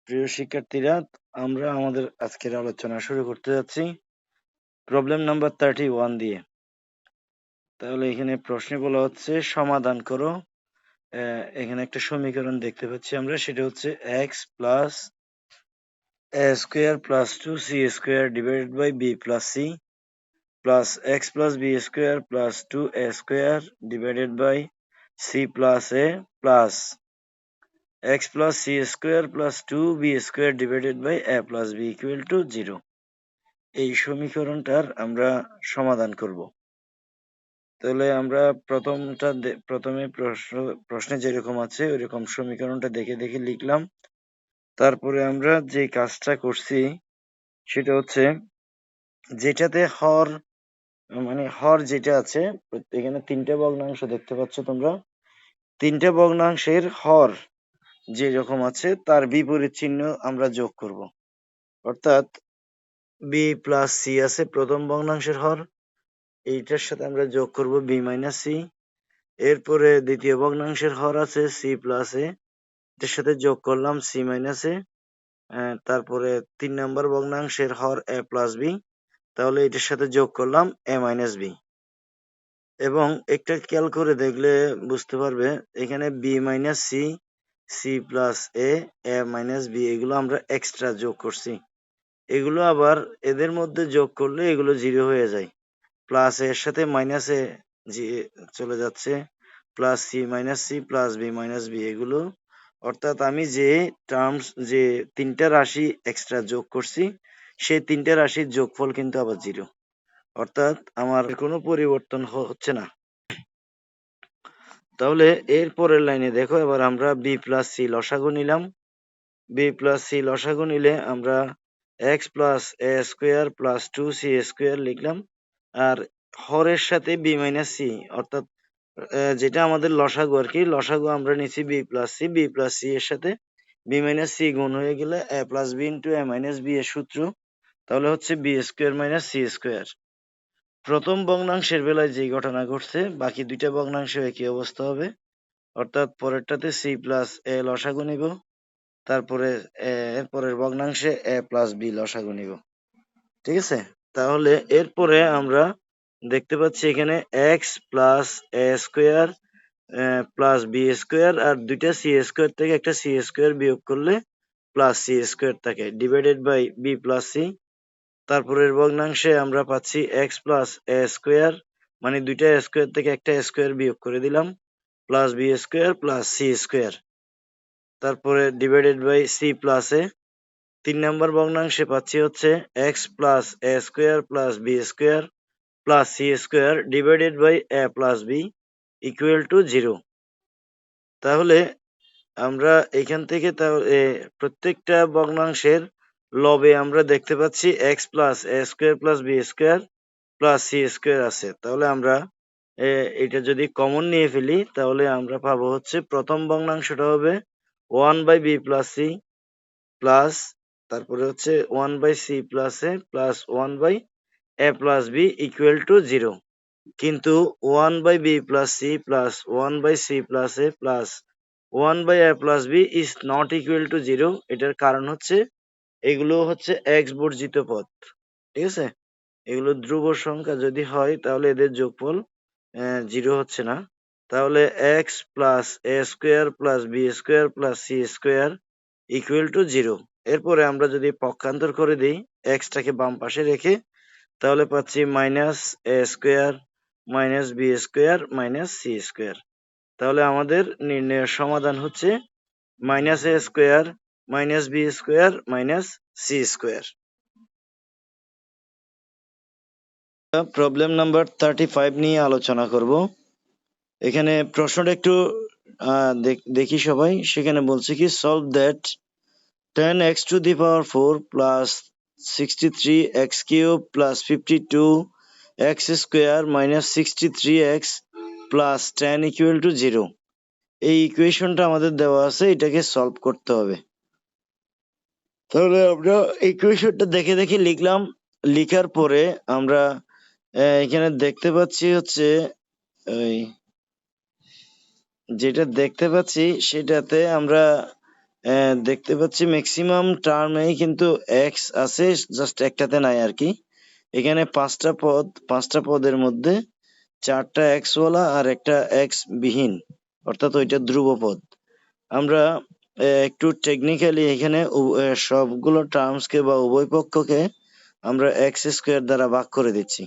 প্রিয় শিক্ষার্থীরা, আমরা আমাদের আজকের আলোচনা শুরু করতে যাচ্ছি প্রবলেম নাম্বার 31 দিয়ে। তাহলে এখানে প্রশ্নে বলা হচ্ছে সমাধান করো। এখানে একটা সমীকরণ দেখতে পাচ্ছি আমরা, সেটা হচ্ছে x plus a square plus 2c square divided by b plus c plus x plus b square plus 2a square divided by c plus a plus x plus c square plus 2b square divided by a plus b equal to 0। এই সমীকরণটার আমরা সমাধান করব। তাহলে আমরা প্রথমে প্রশ্নে যেরকম আছে ওইরকম সমীকরণটা দেখে দেখে লিখলাম। তারপরে আমরা যে কাজটা করছি সেটা হচ্ছে যেটাতে হর যেটা আছে, এখানে তিনটে ভগ্নাংশ দেখতে পাচ্ছ তোমরা। তিনটে ভগ্নাংশের হর যেরকম আছে তার বিপরীত চিহ্ন আমরা যোগ করব। অর্থাৎ বি প্লাস সি আছে প্রথম ভগ্নাংশের হর, এইটার সাথে আমরা যোগ করব বি মাইনাস সি। এরপরে দ্বিতীয় ভগ্নাংশের হর আছে সি প্লাস এ, এটার সাথে যোগ করলাম সি মাইনাস এ। তারপরে 3 নম্বর ভগ্নাংশের হর এ প্লাস বি, তাহলে এটার সাথে যোগ করলাম এ মাইনাস বি। এবং একটা খেয়াল করে দেখলে বুঝতে পারবে, এখানে B minus C, C plus A, A minus B, এগুলো আমরা এক্সট্রা যোগ করছি। এগুলো আবার এদের মধ্যে যোগ করলে এগুলো 0 হয়ে যায়। প্লাস এর সাথে মাইনাস এ চলে যাচ্ছে, plus C minus C plus B minus B, এগুলো অর্থাৎ আমি যে তিনটা রাশি এক্সট্রা যোগ করছি সেই তিনটা রাশির যোগফল কিন্তু আবার 0, অর্থাৎ আমার কোনো পরিবর্তন হচ্ছে না। তাহলে এর পরের লাইনে দেখো, এবার আমরা বি প্লাস সি লসাগু নিলাম। বি প্লাস সি লসাগু নিলে আমরা এক্স প্লাস এ স্কোয়ার প্লাস 2c স্কোয়ার লিখলাম। আর হরের সাথে বি মাইনাস সি, অর্থাৎ যেটা আমাদের লসাগু আর কি, লসাগু আমরা নিচ্ছি B plus C. B plus C এর সাথে বি মাইনাস সি গুণ হয়ে গেলে A plus B into A minus B এর সূত্র, তাহলে হচ্ছে B square minus C square. প্রথম ভগ্নাংশের বেলায় যেই ঘটনা ঘটছে, বাকি দুইটা ভগ্নাংশে একই অবস্থা হবে। অর্থাৎ পরেরটাতে সি প্লাস এ লসাগু নিব, তারপরে এর পরের ভগ্নাংশে এ প্লাস বি লসাগু নিব। ঠিক আছে? তাহলে এরপরে আমরা দেখতে পাচ্ছি এখানে এক্স প্লাস এ স্কোয়ার প্লাস বি স্কোয়ার, আর দুইটা সি স্কোয়ার থেকে একটা সি স্কোয়ার বিয়োগ করলে প্লাস সি স্কোয়ার থাকে, divided by b plus c. তারপরের ভগ্নাংশে আমরা পাচ্ছি এক্স প্লাস এ স্কোয়ার, মানে দুইটা স্কোয়ার থেকে একটা স্কোয়ার বিয়োগ করে দিলাম, plus B square plus C square, তারপরে divided by c plus a. 3 নম্বর ভগ্নাংশে পাচ্ছি হচ্ছে x plus A square plus B square plus C square divided by a plus b equal to 0। তাহলে আমরা এখান থেকে প্রত্যেকটা ভগ্নাংশের লবে আমরা দেখতে পাচ্ছি এক্স প্লাস এ square plus B square plus C square আছে। তাহলে আমরা এটা যদি কমন নিয়ে ফেলি, তাহলে আমরা পাবো হচ্ছে প্রথম ভগ্নাংশটা হবে 1 by b plus c plus, তারপরে হচ্ছে 1 by c plus a plus 1 by a plus b equal to 0। কিন্তু 1 by b plus c plus 1 by c plus a plus 1 by a plus b is not equal to 0। এটার কারণ হচ্ছে এগুলো হচ্ছে x বর্জিত পদ। ঠিক আছে? এগুলো ধ্রুব সংখ্যা যদি হয় তাহলে এদের যোগফল 0 হচ্ছে না। তাহলে x plus A square plus B square plus C square equal to 0। এরপরে আমরা যদি পক্ষান্তর করে দিই এক্সটাকে বাম পাশে রেখে, তাহলে পাচ্ছি minus A square minus B square minus C square. তাহলে আমাদের নির্ণয়ের সমাধান হচ্ছে minus A square minus B square minus C square. Problem number 35 নিয়ে আলোচনা করব। এখানে প্রশ্নটা একটু দেখি সবাই। সেখানে বলছে কি, solve that 10x to the power 4 plus 63x cube plus 52x square minus 63x plus 10 equal to 0। এই ইকুয়েশনটা আমাদের দেওয়া আছে, এটাকে সলভ করতে হবে। তাহলে আমরা ইকুয়েশনটা দেখে দেখে লিখলাম। লিখার পরে আমরা এখানে দেখতে পাচ্ছি হচ্ছে ওই যেটা দেখতে পাচ্ছি সেটাতে আমরা দেখতে পাচ্ছি ম্যাক্সিমাম টার্মেই কিন্তু এক্স আছে, জাস্ট একটাতে নাই আর কি। এখানে পাঁচটা পদের মধ্যে 4টা এক্স ওয়ালা আর একটা এক্স বিহীন, অর্থাৎ ওইটা ধ্রুব পদ। আমরা একটু টেকনিক্যালি এখানে সবগুলো টার্মসকে বা উভয় পক্ষকে আমরা এক্স স্কোয়ার দ্বারা ভাগ করে দিচ্ছি।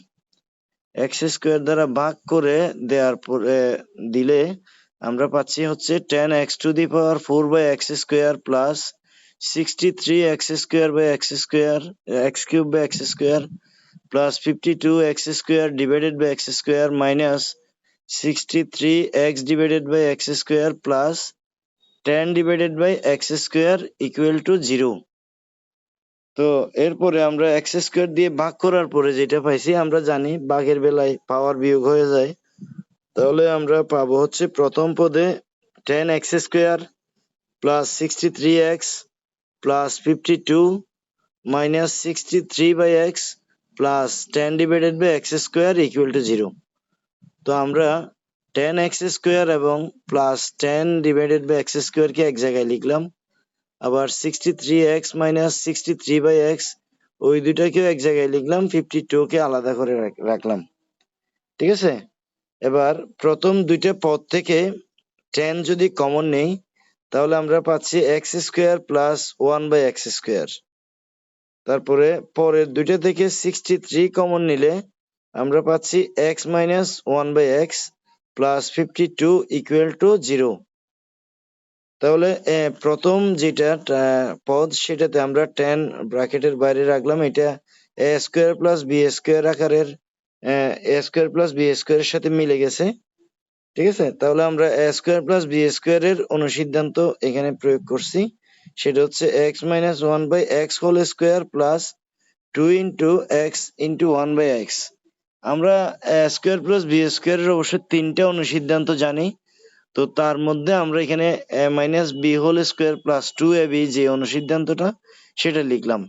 এক্স স্কোয়ার দ্বারা ভাগ করে দেওয়ার পরে দিলে আমরা পাচ্ছি হচ্ছে 10x⁴/x square plus 63x² x cube by x square plus 52x square divided by x square minus 63x/x square plus 10/x square equal to 0। তো এরপরে আমরা এক্স স্কোয়ার দিয়ে ভাগ করার পরে যেটা পাইছি, আমরা জানি ভাগের বেলায় পাওয়ার বিয়োগ হয়ে যায়। তাহলে আমরা পাবো হচ্ছে প্রথম পদে 10x² plus 63x plus 52 minus 63/x plus 10/x square equal to 0। তো আমরা 10x² এবং প্লাস 10/x স্কোয়ারকে এক জায়গায় লিখলাম, আবার 63x মাইনাস 63/x ওই দুটাকেও এক জায়গায় লিখলাম, 52কে আলাদা করে রাখলাম। ঠিক আছে, এবার প্রথম দুইটা পদ থেকে 10 যদি কমন নেই তাহলে আমরা পাচ্ছি x² প্লাস 1/x স্কোয়ার। তারপরে পরের দুইটা থেকে 63 কমন নিলে আমরা পাচ্ছি x minus 1/x plus 52 equal to 0। তাহলে প্রথম যেটা পদ সেটাতে আমরা 10 ব্র্যাকেটের বাইরে রাখলাম, এটা a² প্লাস b² আকারের a² প্লাস b² এর সাথে মিলে গেছে। ঠিক আছে, তাহলে আমরা a² প্লাস b² এর অনুসিদ্ধান্ত এখানে প্রয়োগ করছি, সেটা হচ্ছে x minus 1/x whole square plus 2 into x into 1/x। আমরা a² প্লাস b² এর অবশ্য 3টা অনুসিদ্ধান্ত জানি, তো তার মধ্যে আমরা এখানে minus b whole square plus 2ab যে অনুসিদ্ধান্তটা সেটা লিখলাম।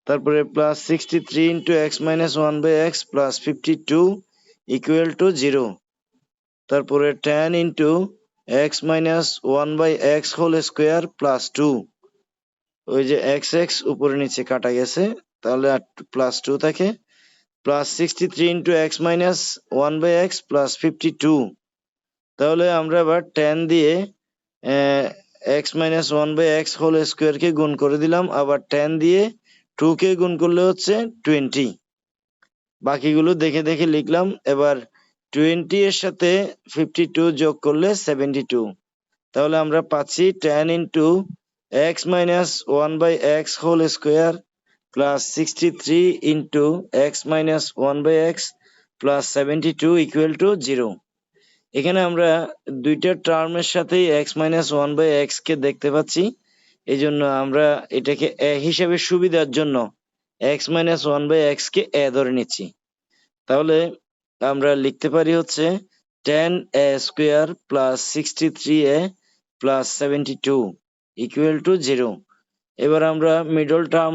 তারপরে plus 63 into x minus 1/x plus 52 equal to 0। তারপরে 10 into x minus 1/x whole square plus 2, ওই যে x উপরে নিচে কাটা গেছে তাহলে প্লাস 2 থাকে, plus 63 into x minus 1/x plus 52। তাহলে আমরা আবার 10 দিয়ে x মাইনাস 1/x হোল স্কোয়ারকে গুণ করে দিলাম, আবার 10 দিয়ে 2 কে গুণ করলে হচ্ছে 20। বাকিগুলো দেখে দেখে লিখলাম। এবার 20 এর সাথে 52 যোগ করলে 72। তাহলে আমরা পাচ্ছি 10 into x minus 1/x whole square plus 63 into x minus 1/x plus 72 equal to 0। এখানে আমরা দুইটা টার্মের সাথেই x মাইনাস 1/x কে দেখতে পাচ্ছি, এই জন্য আমরা এটাকে a হিসাবে সুবিধার জন্য x minus 1/x K a ধরে নিচ্ছি। তাহলে আমরা লিখতে পারি হচ্ছে 10a² plus 63a plus 72 equal to 0। এবার আমরা মিডল টার্ম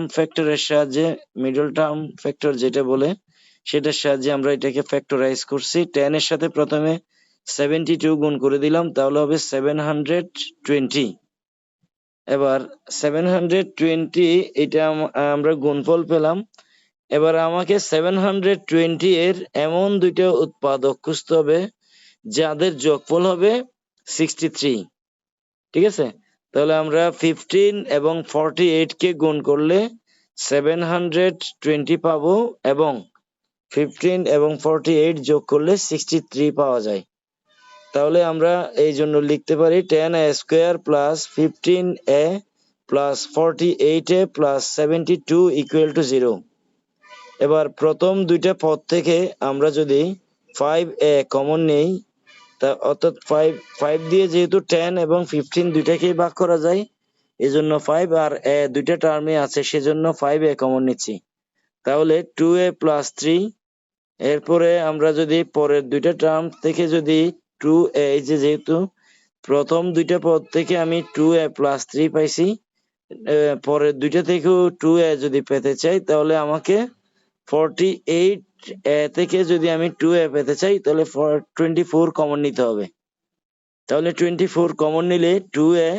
ফ্যাক্টর যেটা বলে সেটার সাহায্যে আমরা এটাকে ফ্যাক্টরাইজ করছি। 10 এর সাথে প্রথমে 72 গুণ করে দিলাম, তাহলে হবে 720। এবার 720 এটা আমরা গুণফল পেলাম। এবার আমাকে 720 এর এমন দুইটা উৎপাদক খুঁজতে হবে যাদের যোগফল হবে 63। ঠিক আছে, তাহলে আমরা 15 এবং 48 কে গুণ করলে 720 পাবো এবং 15 এবং 48 যোগ করলে 63 পাওয়া যায়। তাহলে আমরা এই জন্য লিখতে পারি 10a² plus 15a plus 48a plus 72 equal to 0। এবার প্রথম দুইটা পদ থেকে আমরা যদি 5a কমন নেই, তা অর্থাৎ 5 দিয়ে যেহেতু 10 এবং 15 দুইটাকেই ভাগ করা যায়, এজন্য 5 আর a দুইটা টার্মে আছে সেজন্য 5a কমন নিচ্ছি। তাহলে 2a প্লাস 3। এরপরে আমরা যদি পরের দুইটা টার্ম থেকে যদি 2a, যেহেতু প্রথম দুইটা পদ থেকে আমি 2a প্লাস 3 পাইছি, পরের দুইটা থেকেও 2a যদি পেতে চাই তাহলে আমাকে 48a থেকে যদি আমি 2a পেতে চাই তাহলে 24 কমন নিতে হবে। তাহলে 24 কমন নিলে 2a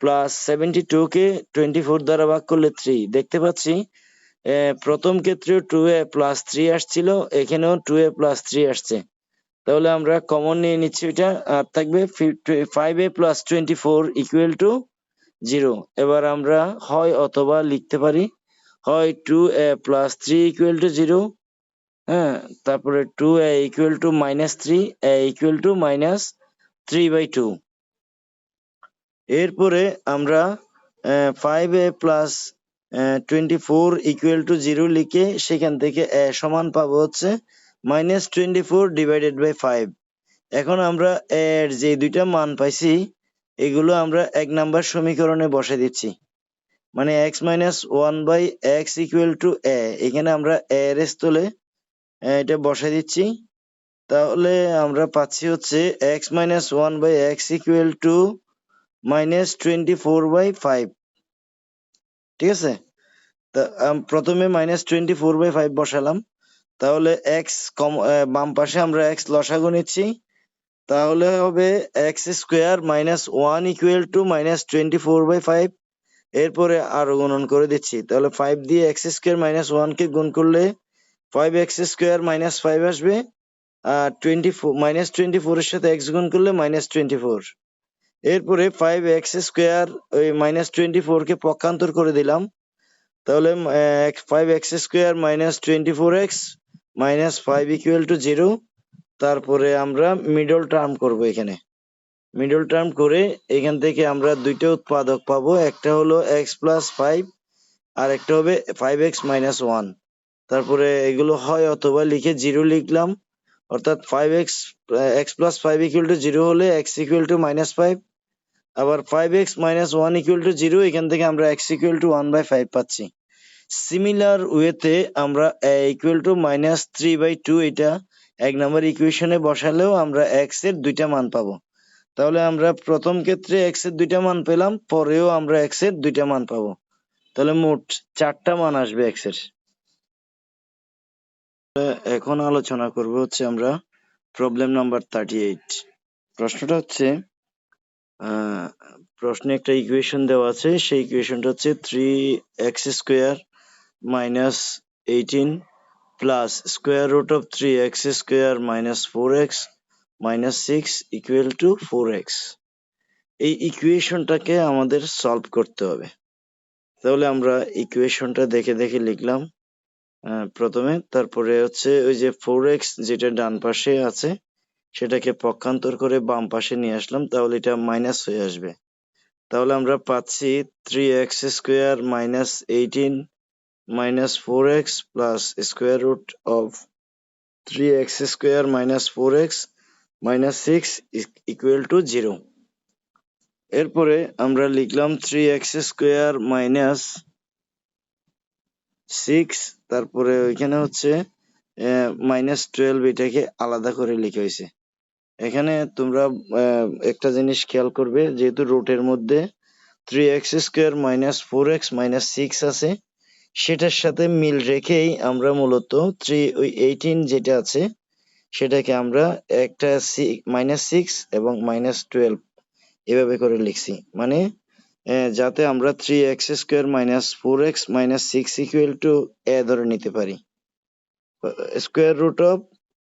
প্লাস 72 কে 24 দ্বারা ভাগ করলে 3 দেখতে পাচ্ছি। প্রথম ক্ষেত্রেও 2a প্লাস 3 আসছিল, এখানেও 2a প্লাস 3 আসছে। তাহলে আমরা কমন নিয়ে নিচ্ছি, এটা আর থাকবে 5a প্লাস 24 ইকুয়াল টু 0। এবার আমরা হয় অথবা লিখতে পারি, হয় 2a প্লাস 3 ইকুয়াল টু 0, হ্যাঁ, তারপরে 2a equal to minus 3, a equal to minus 3/2। এরপরে আমরা 5a প্লাস 24 ইকুয়াল টু 0 লিখে সেখান থেকে a সমান পাবো হচ্ছে মাইনাস 24 ডিভাইডেড বাই 5। এখন আমরা a এর যে দুইটা মান পাইছি এগুলো আমরা 1 নাম্বার সমীকরণে বসে দিচ্ছি, মানে x minus 1 by x equal to a। এখানে আমরা a এর স্থলে এটা বসে দিচ্ছি। তাহলে আমরা পাচ্ছি হচ্ছে x minus 1 by x equal to minus 24/5। ঠিক আছে, তা প্রথমে মাইনাস 24/5 বসালাম। তাহলে এক্স বাম পাশে আমরা এক্স লসাগু নিচ্ছি, তাহলে হবে x square minus 1 equal to minus 24/5। এরপরে আরো গুণন করে দিচ্ছি, তাহলে 5 দিয়ে এক্স স্কোয়ার মাইনাস 1 কে গুণ করলে 5x স্কোয়ার মাইনাস 5 আসবে, আর 24 মাইনাস 24 এর সাথে এক্স গুণ করলে মাইনাস 24। এরপরে 5x স্কোয়ার ওই মাইনাস 24 কে পক্ষান্তর করে দিলাম, তাহলে 5x square minus 24x minus 5 equal to 0। তারপরে আমরা মিডল টার্ম করব, এখানে মিডল টার্ম করে এখান থেকে আমরা দুইটা উৎপাদক পাবো, একটা হলো x প্লাস 5 আর একটা হবে 5x মাইনাস 1। তারপরে এগুলো হয় অথবা লিখে 0 লিখলাম, অর্থাৎ 5x x plus 5 equal to 0 হলে x ইকুয়াল টু মাইনাস 5, আবার 5x মাইনাস 1 ইকুয়াল টু 0, এখান থেকে আমরা x ইকুয়াল টু 1/5 পাচ্ছি। সিমিলার ওয়েতে আমরা a ইকুয়াল টু মাইনাস 3/2 এটা 1 নম্বর ইকুয়েশনে বসালেও আমরা x এর দুইটা মান পাবো। তাহলে আমরা প্রথম ক্ষেত্রে x এর দুইটা মান পেলাম, পরেও আমরা x এর দুইটা মান পাবো। তাহলে মোট 4টা মান আসবে x এর। এখন আলোচনা করব হচ্ছে আমরা প্রবলেম নাম্বার 38। প্রশ্নটা হচ্ছে প্রশ্নে একটা ইকুয়েশন দেওয়া আছে, সেই ইকুয়েশনটা হচ্ছে 3x square minus 18 plus square root of 3x square minus 4x minus 6 equal to 4x। এই ইকুয়েশনটাকে আমাদের সলভ করতে হবে। তাহলে আমরা ইকুয়েশনটা দেখে দেখে লিখলাম প্রথমে, তারপরে হচ্ছে ওই যে 4x যেটা ডান পাশে আছে সেটাকে পক্ষান্তর করে বাম পাশে নিয়ে আসলাম, তাহলে এটা মাইনাস হয়ে আসবে। তাহলে আমরা পাচ্ছি 3x square minus 18 minus 4x plus square root of 3x square minus 4x minus 6 equal to 0। এরপরে আমরা লিখলাম 3x স্কোয়ার মাইনাস 6, তারপরে ওইখানে হচ্ছে মাইনাস 12, এটাকে আলাদা করে লিখা হয়েছে। এখানে তোমরা একটা জিনিস খেয়াল করবে, যেহেতু রুটের মধ্যে 3x square minus 4x minus 6 আছে, সেটার সাথে মিল রেখেই আমরা মূলত 18 যেটা আছে সেটাকে আমরা একটা মাইনাস 6 এবং মাইনাস 12 এভাবে করে লিখছি, মানে যাতে আমরা 3x square minus 4x minus 6 equal to a ধরে নিতে পারি। Square root of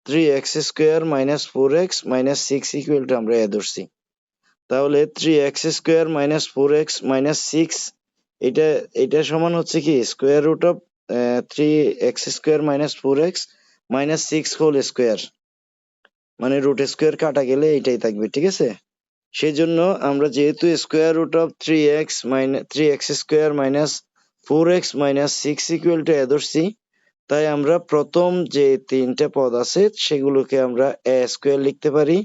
3x square minus 4x minus 6 equal to আমরা a ধরছি। তাহলে 3x square minus 4x minus 6 এটা সমান হচ্ছে কি square root of 3x square minus 4x minus 6 whole square, মানে রুট স্কোয়ার কাটা গেলে এটাই থাকবে। ঠিক আছে, সেই জন্য আমরা যেহেতু square root of 3x square minus 4x minus 6 equal to a ধরছি, তাই আমরা প্রথম যে তিনটা পদ আছে সেগুলোকে আমরা a স্কোয়ার লিখতে পারি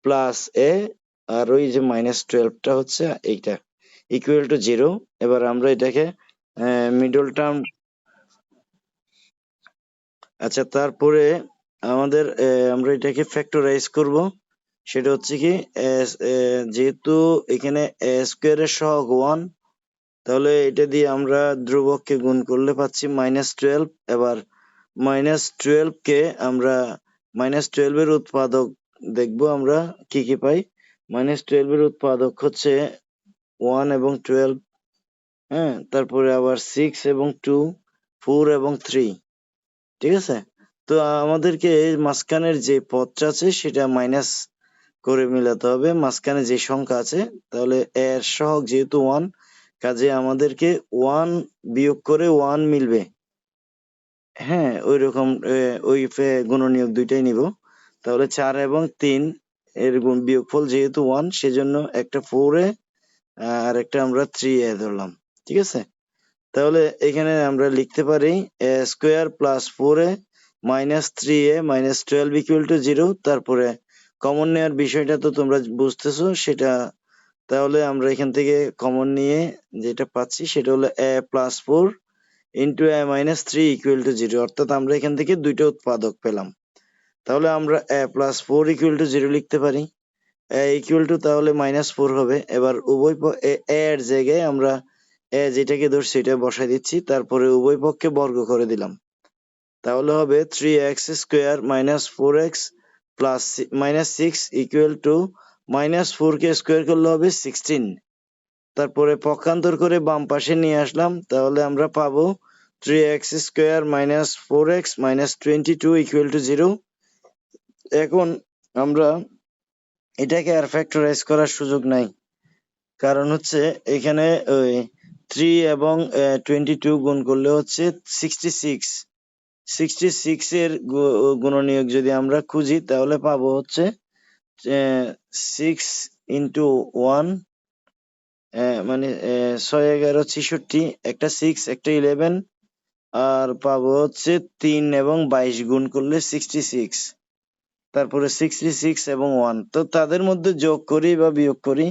প্লাস a, আর ওই যে মাইনাস 12টা হচ্ছে এইটা ইকুয়াল টু 0। এবার আমরা এটাকে মিডল টার্ম, আচ্ছা, তারপরে আমাদের আমরা এটাকে ফ্যাক্টরাইজ করব। সেটা হচ্ছে কি যেহেতু এখানে a স্কোয়ারের সহগ 1, তাহলে এটা দিয়ে আমরা ধ্রুবককে গুণ করলে পাচ্ছি মাইনাস 12। এবার মাইনাস 12 কে আমরা মাইনাস 12 এর উৎপাদক দেখব আমরা কি কি পাই। মাইনাস 12 এর উৎপাদক হচ্ছে 1 এবং 12, হ্যাঁ, তারপরে আবার 6 এবং 2, 4 এবং 3, ঠিক আছে? তো আমাদেরকে মাঝখানের যে পদটা আছে সেটা মাইনাস করে মিলাতে হবে, মাঝখানে যে সংখ্যা আছে। তাহলে এর সহগ যেহেতু 1, কাজে আমাদেরকে 1 বিয়োগ করে 1 মিলবে। হ্যাঁ, ওইরকম ওই গুণনীয়ক দুইটাই নিব। তাহলে 4 এবং 3 এর বিয়োগফল যেহেতু 1, সেজন্য একটা 4 এ আর একটা আমরা 3 এ ধরলাম, ঠিক আছে? তাহলে এখানে আমরা লিখতে পারি a square plus 4a minus 3a minus 12 equal to 0। তারপরে কমন নেওয়ার বিষয়টা তো তোমরা বুঝতেছো সেটা। তাহলে আমরা এখান থেকে কমন নিয়ে যেটা পাচ্ছি সেটা হলো a plus 4 into a minus 3 equal to 0, অর্থাৎ আমরা এখান থেকে দুইটা উৎপাদক পেলাম। তাহলে আমরা a প্লাস 4 ইকুয়াল টু 0 লিখতে পারি। a ইকুয়াল টু তাহলে মাইনাস 4 হবে। এবার উভয় a এর জায়গায় আমরা যেটাকে ধরছি এটা বসাই দিচ্ছি, তারপরে উভয় পক্ষে বর্গ করে দিলাম। তাহলে হবে 3x square minus 4x plus minus 6 equal to minus 4 K square করলে হবে 16। তারপরে পক্ষান্তর করে বাম পাশে নিয়ে আসলাম, তাহলে আমরা পাবো 3x square minus 4x minus 22 equal to 0। এখন আমরা এটাকে আর ফ্যাক্টরাইজ করার সুযোগ নাই, কারণ হচ্ছে এখানে ওই 3 এবং 22 গুণ করলে হচ্ছে 66। 66 এর গুণনীয়ক যদি আমরা খুঁজি তাহলে পাবো হচ্ছে 6 ইন্টু 1, মানে 6 11 66, একটা 6 একটা 11, আর পাবো হচ্ছে 3 এবং 22 গুণ করলে 66, তারপরে 66 এবং 1। তো তাদের মধ্যে যোগ করি বা বিয়োগ করি,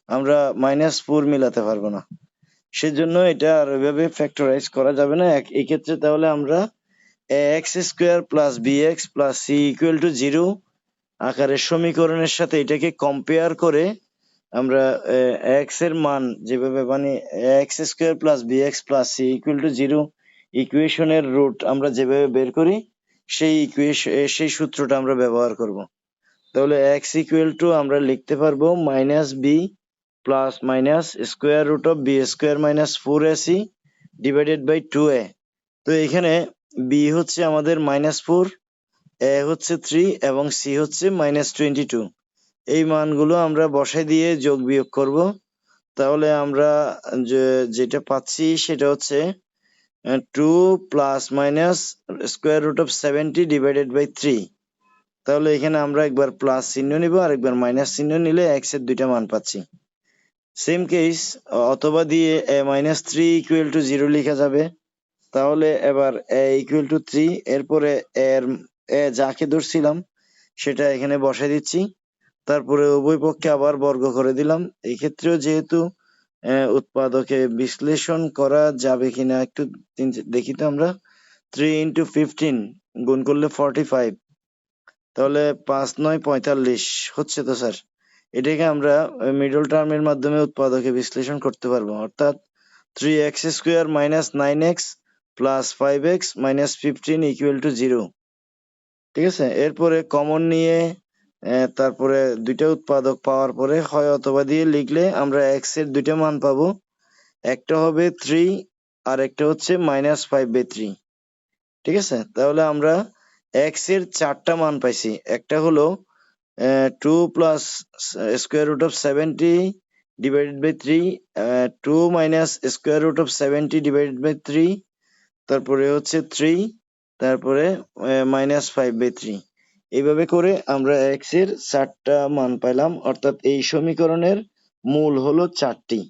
আমরা -4 মিলাতে পারবো না, সেজন্য এটা আর ওইভাবে ফ্যাক্টরাইজ করা যাবে না। এই ক্ষেত্রে তাহলে আমরা ax square plus bx plus c equal to 0 আকারের সমীকরণের সাথে এটাকে কম্পেয়ার করে আমরা x এর মান যেভাবে মানে x square plus bx plus c equal to 0 ইকুয়েশনের রুট আমরা যেভাবে বের করি সেই সূত্রটা আমরা ব্যবহার করব। তাহলে x ইকুয়াল টু আমরা লিখতে পারবো minus b plus minus square root of b square minus 4ac divided by 2a। তো এখানে বি হচ্ছে আমাদের -4, এ হচ্ছে 3 এবং সি হচ্ছে -22। এই মানগুলো আমরা বসাই দিয়ে যোগ বিয়োগ করব। তাহলে আমরা যেটা পাচ্ছি সেটা হচ্ছে 2 plus minus square root of 70 divided by 3। তাহলে এখানে আমরা একবার প্লাস চিহ্ন নিব আর একবার মাইনাস চিহ্ন নিলে এক্স এর দুইটা মান পাচ্ছি। সেম কেস অথবা দিয়ে -3 ইকুয়াল টু 0 লেখা যাবে। তাহলে এবার a ইকুয়াল টু 3, এরপরে এর যাকে ধরছিলাম সেটা এখানে বসাই দিচ্ছি, তারপরে উভয় পক্ষে আবার বর্গ করে দিলাম। এই ক্ষেত্রেও যেহেতু উৎপাদকে বিশ্লেষণ করা যাবে কিনা একটু দেখি তো আমরা। 3 ইন্টু 15 গুণ করলে 45, তাহলে 5 9 45 হচ্ছে তো স্যার। এটাকে আমরা মিডল টার্মের মাধ্যমে উৎপাদকে বিশ্লেষণ করতে পারবো, অর্থাৎ 3x square minus 9x plus 5x minus 15 equal to 0, ঠিক আছে? এরপরে কমন নিয়ে তারপরে দুইটা উৎপাদক পাওয়ার পরে হয় অথবা দিয়ে লিখলে আমরা x এর দুইটা মান পাবো, একটা হবে 3 আর একটা হচ্ছে -5/3, ঠিক আছে? তাহলে আমরা x এর চারটা মান পাইছি। একটা হলো 2 plus square root of 70 divided by 3, 2 minus square root of 70 divided by 3, তারপরে হচ্ছে 3, তারপরে -5/3। এইভাবে করে আমরা x এর 4টা মান পাইলাম, অর্থাৎ এই সমীকরণের মূল হলো 4টি।